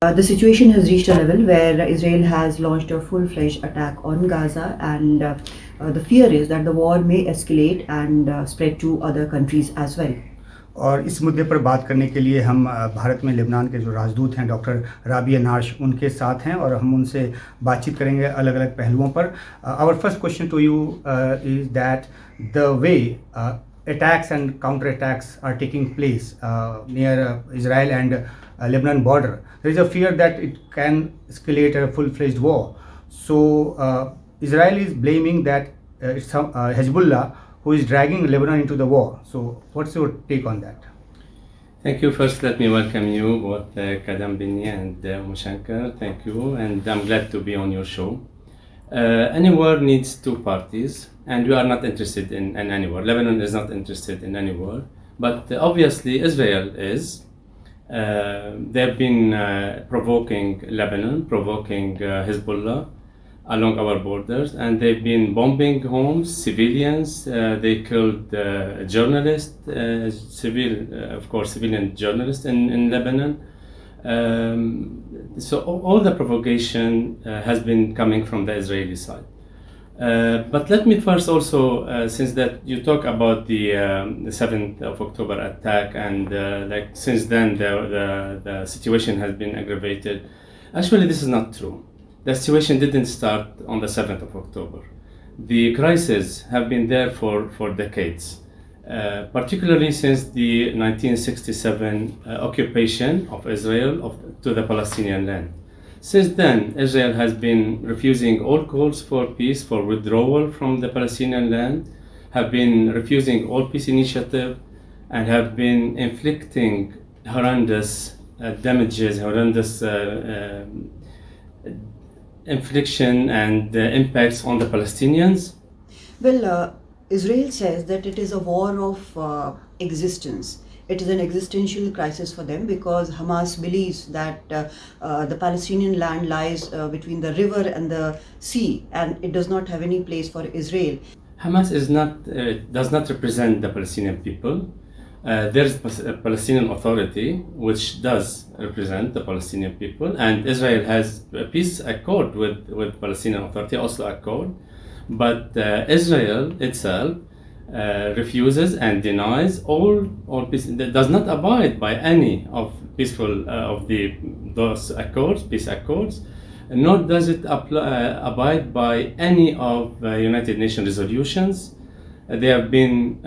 The situation has reached a level where Israel has launched a full-fledged attack on Gaza, and the fear is that the war may escalate and spread to other countries as well. और इस मुद्दे पर बात करने के लिए हम भारत में लेबनान के जो राजदूत हैं डॉक्टर राबिया नाश उनके साथ हैं और हम उनसे बातचीत करेंगे अलग अलग पहलुओं पर. Our first question to you is that the way attacks and counter-attacks are taking place near Israel and Lebanon border. There is a fear that it can escalate a full-fledged war. So Israel is blaming that it's Hezbollah who is dragging Lebanon into the war. So what's your take on that? Thank you. First, let me welcome you, both Kadam Bini and Mushankar. Thank you, and I'm glad to be on your show. Any war needs two parties, and we are not interested in any war. Lebanon is not interested in any war, but obviously Israel is. They've been provoking Lebanon, provoking Hezbollah along our borders, and they've been bombing homes, civilians. They killed journalists, civilian journalists in Lebanon. So all the provocation has been coming from the Israeli side. But let me first also, since that you talk about the 7th of October attack, and like since then the situation has been aggravated. Actually, this is not true. The situation didn't start on the 7th of October. The crises have been there for decades. Particularly since the 1967 occupation of Israel to the Palestinian land. Since then, Israel has been refusing all calls for peace, for withdrawal from the Palestinian land, have been refusing all peace initiative, and have been inflicting horrendous damages, horrendous infliction and impacts on the Palestinians. Well, Israel says that it is a war of existence. It is an existential crisis for them because Hamas believes that the Palestinian land lies between the river and the sea, and it does not have any place for Israel. Hamas does not represent the Palestinian people. There's a Palestinian Authority which does represent the Palestinian people, and Israel has a peace accord with Palestinian Authority, Oslo Accord. But Israel itself refuses and denies all peace. Does not abide by any of peaceful of those accords, peace accords, nor does it abide by any of United Nations resolutions. They have been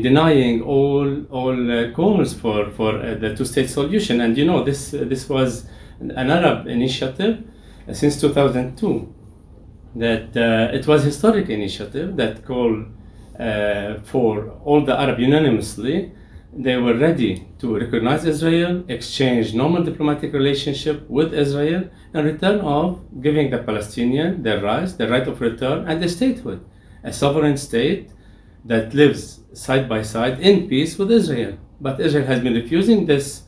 denying all calls for the two-state solution. And you know this was an Arab initiative since 2002. That it was a historic initiative that called for all the Arab unanimously. They were ready to recognize Israel, exchange normal diplomatic relationship with Israel, in return of giving the Palestinian their rights, the right of return, and a statehood, a sovereign state that lives side by side in peace with Israel. But Israel has been refusing this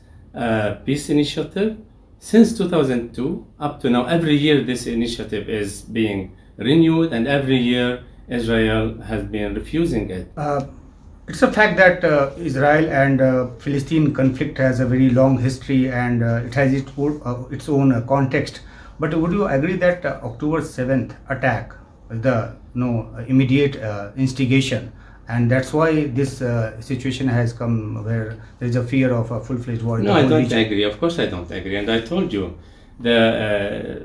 peace initiative since 2002 up to now. Every year this initiative is being renewed, and every year Israel has been refusing it. It's a fact that Israel and Philistine conflict has a very long history, and it has its own context. But would you agree that October 7th attack, the immediate instigation, and that's why this situation has come where there is a fear of a full-fledged war? No, I don't agree. Of course I don't agree. And I told you,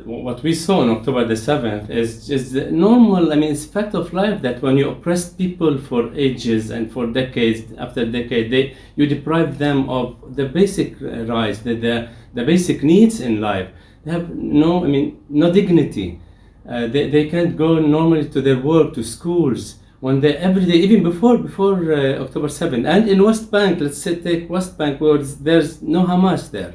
what we saw on October the 7th is the normal, it's fact of life that when you oppress people for ages and for decades after decade, you deprive them of the basic rights, the basic needs in life. They have no dignity. They can't go normally to their work, to schools. When they every day, even before October 7th, and in West Bank, let's say take West Bank, where there's no Hamas there.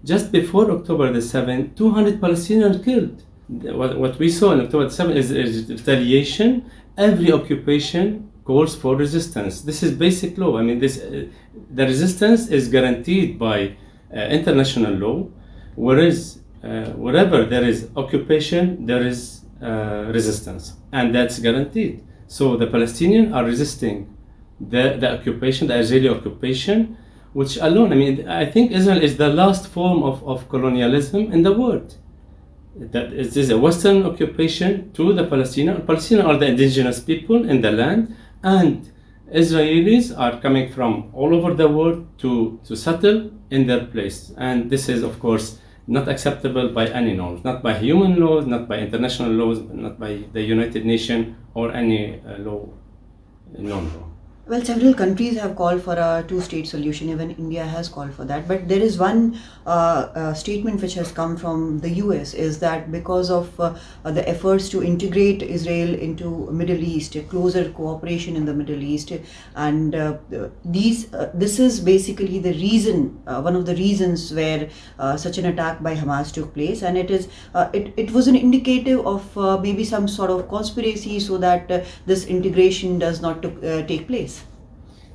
Just before October the 7th, 200 Palestinians killed. What we saw on October the 7th is retaliation. Every occupation calls for resistance. This is basic law. The resistance is guaranteed by international law, whereas wherever there is occupation, there is resistance, and that's guaranteed. So the Palestinians are resisting the occupation, the Israeli occupation, which alone, I mean, I think Israel is the last form of colonialism in the world. That it is a Western occupation to the Palestinians. Palestinians are the indigenous people in the land, and Israelis are coming from all over the world to settle in their place. And this is, of course, not acceptable by any norms, not by human laws, not by international laws, not by the United Nations or any non-law. Well, several countries have called for a two-state solution. Even India has called for that. But there is one statement which has come from the US, is that because of the efforts to integrate Israel into Middle East, a closer cooperation in the Middle East, and this is basically the reason, one of the reasons where such an attack by Hamas took place, and it was an indicative of maybe some sort of conspiracy so that this integration does not take place.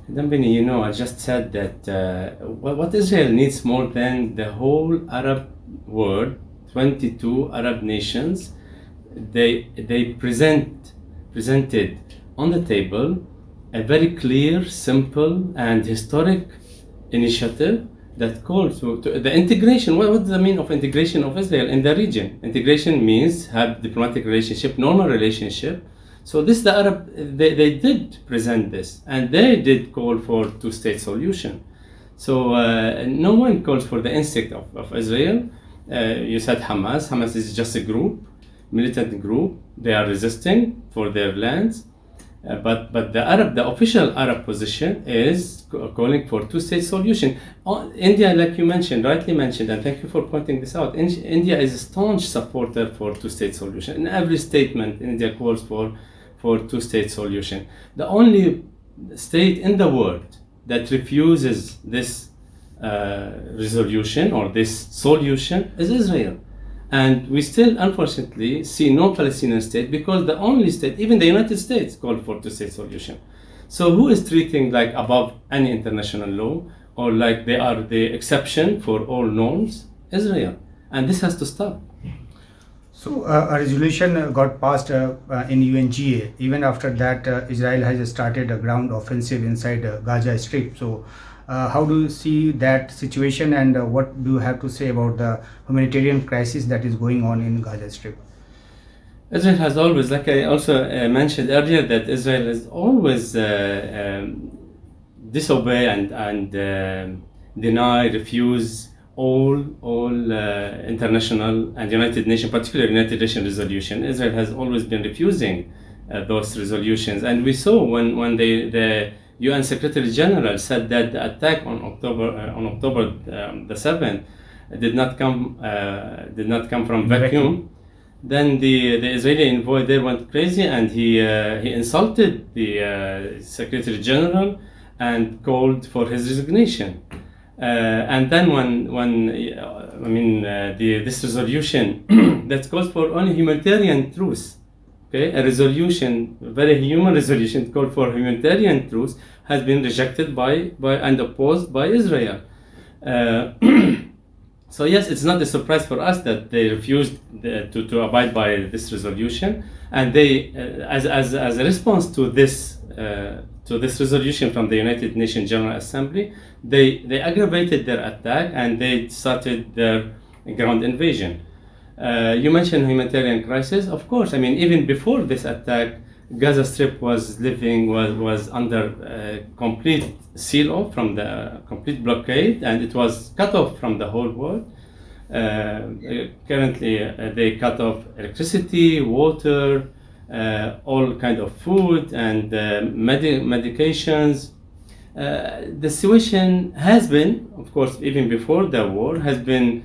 Dambini, you know, I just said that what Israel needs more than the whole Arab world, 22 Arab nations, they presented on the table a very clear, simple, and historic initiative that calls to the integration. What does the mean of integration of Israel in the region? Integration means have diplomatic relationship, normal relationship. So this, the Arab, they did present this, and they did call for two-state solution. So no one calls for the instinct of Israel. You said Hamas. Hamas is just a group, militant group. They are resisting for their lands. But the official Arab position is calling for two-state solution. India, like you mentioned, rightly mentioned, and thank you for pointing this out. India is a staunch supporter for two-state solution. In every statement, India calls for two-state solution. The only state in the world that refuses this resolution or this solution is Israel. And we still, unfortunately, see no Palestinian state, because the only state, even the United States, called for two-state solution. So who is treating like above any international law, or like they are the exception for all norms? Israel. And this has to stop. So a resolution got passed in UNGA. Even after that, Israel has started a ground offensive inside Gaza Strip. So how do you see that situation, and what do you have to say about the humanitarian crisis that is going on in Gaza Strip? Israel has always, like I also mentioned earlier, that Israel has always disobey and deny, refuse all international and United Nations, particularly United Nations resolution. Israel has always been refusing those resolutions, and we saw when the UN Secretary General said that the attack on October the 7th did not come from vacuum. Then the Israeli envoy there went crazy, and he insulted the Secretary General and called for his resignation. And then this resolution that calls for only humanitarian truce, okay, a resolution, very human resolution, called for humanitarian truce, has been rejected by and opposed by Israel. So yes, it's not a surprise for us that they refused to abide by this resolution, and they, as a response to this resolution from the United Nations General Assembly, they aggravated their attack and they started their ground invasion. You mentioned humanitarian crisis. Of course, I mean, even before this attack, Gaza Strip was under complete seal off, from the complete blockade, and it was cut off from the whole world. Currently, they cut off electricity, water, all kind of food and medications. The situation has been, of course, even before the war, has been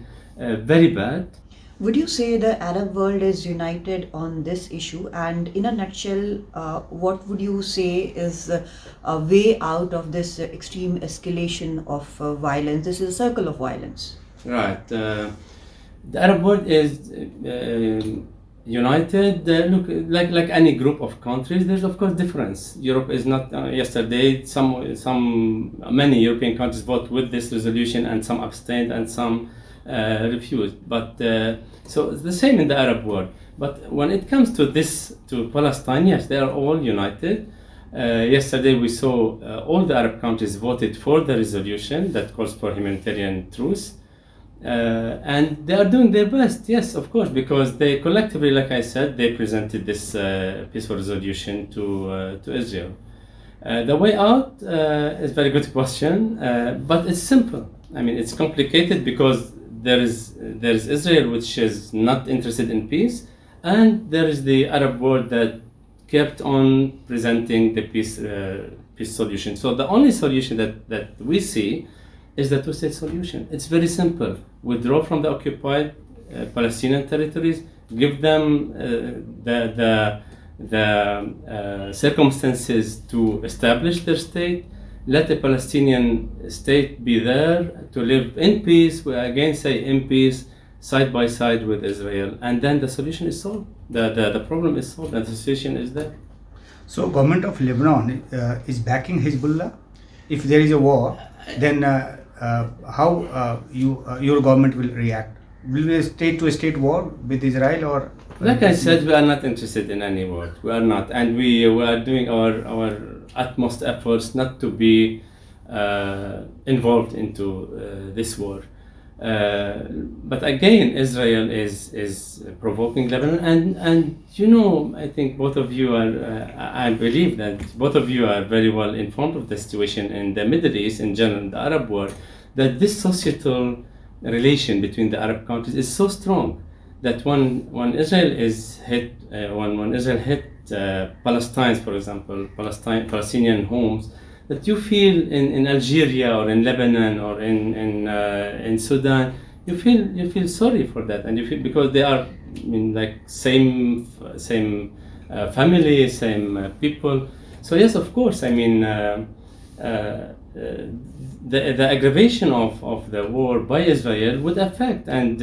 very bad. Would you say the Arab world is united on this issue? And in a nutshell, what would you say is a way out of this extreme escalation of violence? This is a circle of violence. Right. The Arab world is united. Look, like any group of countries, there's of course difference. Europe is not. Yesterday, many European countries voted with this resolution, and some abstained, and some refused. But so it's the same in the Arab world. But when it comes to Palestine, yes, they are all united. Yesterday we saw all the Arab countries voted for the resolution that calls for humanitarian truce. And they are doing their best, yes, of course, because they collectively, like I said, they presented this peaceful resolution to Israel. The way out is a very good question, but it's simple. I mean, it's complicated because there is Israel, which is not interested in peace, and there is the Arab world that kept on presenting the peace solution. So the only solution that we see is the two-state solution. It's very simple. Withdraw from the occupied Palestinian territories, give them the circumstances to establish their state, let the Palestinian state be there to live in peace, we again say in peace, side by side with Israel, and then the solution is solved. The problem is solved and the solution is there. So government of Lebanon is backing Hezbollah. If there is a war, then how your government will react? Will be a state-to-state war with Israel, or? Like I said, we are not interested in any war. We are not, and we are doing our utmost efforts not to be involved into this war. But again, Israel is provoking Lebanon, and you know, I think both of you are. I believe that both of you are very well informed of the situation in the Middle East in general, the Arab world. That this societal relation between the Arab countries is so strong that when Israel is hit, when Israel hit Palestine, for example, Palestinian homes, that you feel in Algeria or in Lebanon or in Sudan, you feel sorry for that, and you feel because they are, I mean, like same family, same people. So yes, of course, I mean. The aggravation of the war by Israel would affect, and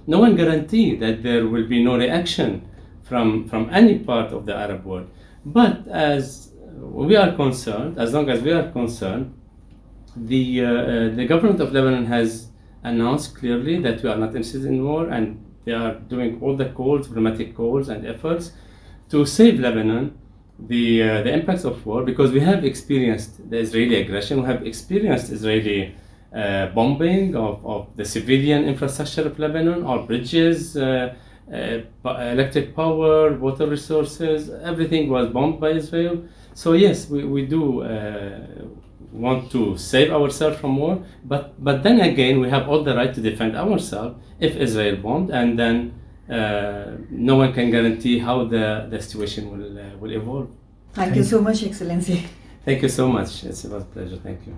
no one guarantee that there will be no reaction from any part of the Arab world. But as we are concerned, as long as we are concerned, the government of Lebanon has announced clearly that we are not interested in war, and they are doing all the calls, diplomatic calls and efforts to save Lebanon the impacts of war, because we have experienced the Israeli aggression, we have experienced Israeli bombing of the civilian infrastructure of Lebanon, our bridges, electric power, water resources, everything was bombed by Israel. So yes, we do want to save ourselves from war, but then again, we have all the right to defend ourselves if Israel bombed, and then no one can guarantee how the situation will evolve. Thank you so much, Excellency. Thank you so much. It was a pleasure. Thank you.